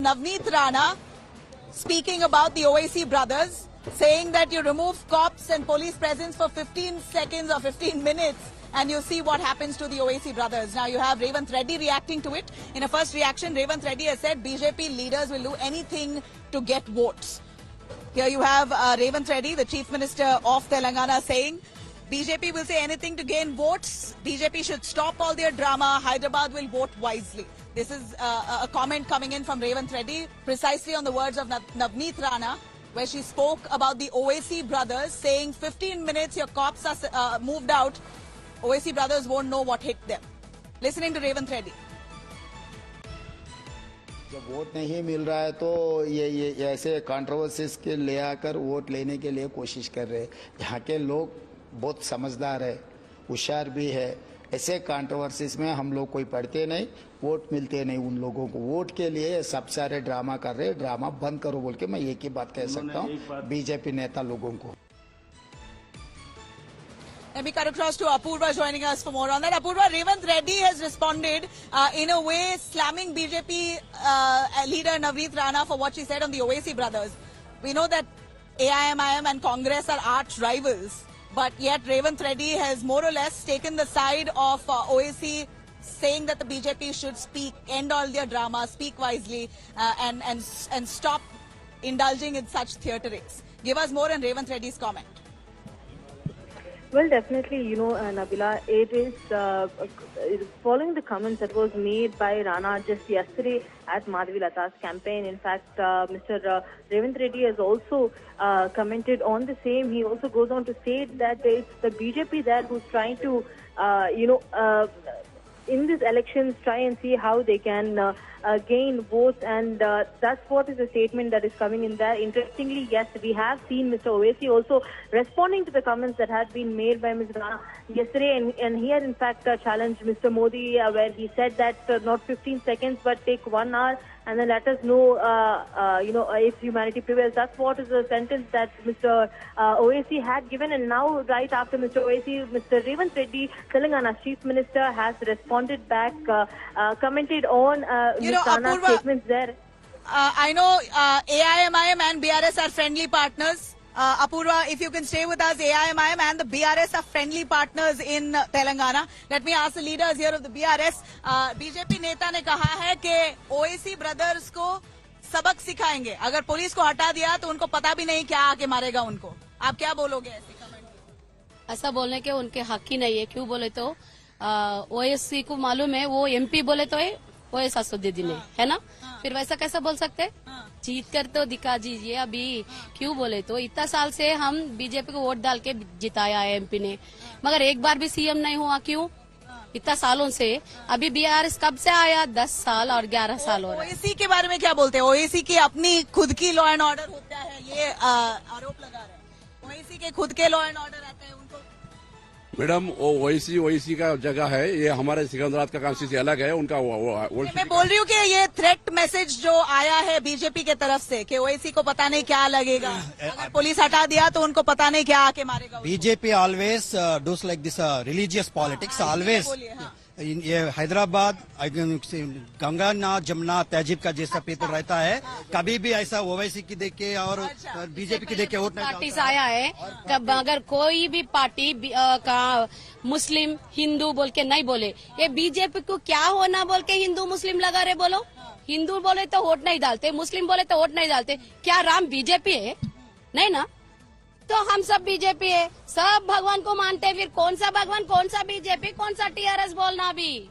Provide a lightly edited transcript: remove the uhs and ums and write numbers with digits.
Navneet Rana speaking about the OAC brothers, saying that you remove cops and police presence for 15 seconds or 15 minutes and you see what happens to the OAC brothers. Now you have Revanth Reddy reacting to it. In a first reaction, Revanth Reddy has said BJP leaders will do anything to get votes. Here you have Revanth Reddy, the Chief Minister of Telangana, saying BJP will say anything to gain votes. BJP should stop all their drama. Hyderabad will vote wisely. This is a comment coming in from Revanth Reddy, precisely on the words of Navneet Rana, where she spoke about the OAC brothers, saying 15 minutes your cops are moved out, OAC brothers won't know what hit them. Listening to Revanth Reddy. जब vote नहीं मिल रहा है तो ये ऐसे controversies के ले आकर वोट लेने के लिए कोशिश कर रहे हैं। यहाँ के लोग बहुत समझदार है, होशियार भी है। ऐसे कंट्रोवर्सीज में हम लोग कोई पढ़ते नहीं, वोट मिलते नहीं उन लोगों को। वोट के लिए सब सारे ड्रामा कर रहे हैं, ड्रामा बंद करो बोल के मैं एक ही बात कह सकता हूँ बीजेपी नेता लोगों को। Let me cut across to Apurva joining us for more on that. Apurva, Revanth Reddy has responded in a way slamming BJP leader Navneet Rana for what she said on the OAC brothers. We know that AIMIM and Congress are arch rivals, but yet Revanth Reddy has more or less taken the side of OAC, saying that the BJP should speak, end all their drama, speak wisely and stop indulging in such theatrics. Give us more on Revanth Reddy's comment. Well, definitely, Nabila, it is following the comments that was made by Rana just yesterday at Madhavi Lata's campaign. In fact, Mr. Revanth Reddy has also commented on the same. He also goes on to say that it's the BJP there who's trying to, in these elections, try and see how they can gain votes, and that's what is the statement that is coming in there. Interestingly, yes, we have seen Mr. Owaisi also responding to the comments that had been made by Ms. Rana yesterday, and he had in fact challenged Mr. Modi, where he said that not 15 seconds but take 1 hour and then let us know, if humanity prevails. That's what is the sentence that Mr. Owaisi had given, and now right after Mr. Owaisi, Mr. Revanth Reddy, Telangana's Chief Minister, has responded back, commented on Ms. Rana's statements there. I know AIMIM and BRS are friendly partners. Apurva, if you can stay with us, AIMIM and the BRS are friendly partners in Telangana. Let me ask the leaders here of the BRS. BJP नेता ने कहा है कि OAC brothers को सबक सिखाएंगे। अगर police को हटा दिया तो उनको पता भी नहीं क्या आके मारेगा उनको। आप क्या बोलोगे ऐसे कमेंट? ऐसा बोलने के उनके हक ही नहीं है। क्यों बोले तो OAC को मालूम है, वो MP बोले तो है OAS असदुद्दीन है ना, फिर वैसा कैसा बोल सकते? जीत कर तो दिखा दीजिए अभी। क्यों बोले तो इतना साल से हम बीजेपी को वोट डाल के जिताया है MP ने, मगर एक बार भी CM नहीं हुआ। क्यों? इतना सालों से। अभी BRS कब से आया? 10 साल और 11 साल हो रहा है। OAC के बारे में क्या बोलते हैं? OAC की अपनी खुद की लॉ एंड ऑर्डर होता है, ये आरोप लगा रहे हैं। OAC के खुद के लॉ एंड ऑर्डर आते हैं उनको। मैडम, ओएसी का जगह है, ये हमारे सिकंदराबाद का कॉन्स्टिट्यूंसी अलग है उनका। मैं बोल रही हूँ कि ये थ्रेट मैसेज जो आया है बीजेपी के तरफ से कि ओएसी को पता नहीं क्या लगेगा, अगर पुलिस हटा दिया तो उनको पता नहीं क्या आके मारेगा। BJP always does like this religious politics always. ये हैदराबाद गंगा ना जमुना तहजीब का जैसा पेपर रहता है, कभी भी ऐसा ओवैसी की देख के और बीजेपी की देख के वोट नहीं पार्टी से आया है। अगर कोई भी पार्टी का मुस्लिम हिंदू बोल के नहीं बोले, ये बीजेपी को क्या होना बोल के हिंदू मुस्लिम लगा रहे। बोलो, हिंदू बोले तो वोट नहीं डालते, मुस्लिम बोले तो वोट नहीं डालते। क्या राम बीजेपी है? नहीं ना। तो हम सब बीजेपी है, सब भगवान को मानते हैं। फिर कौन सा भगवान, कौन सा बीजेपी, कौन सा TRS बोलना भी।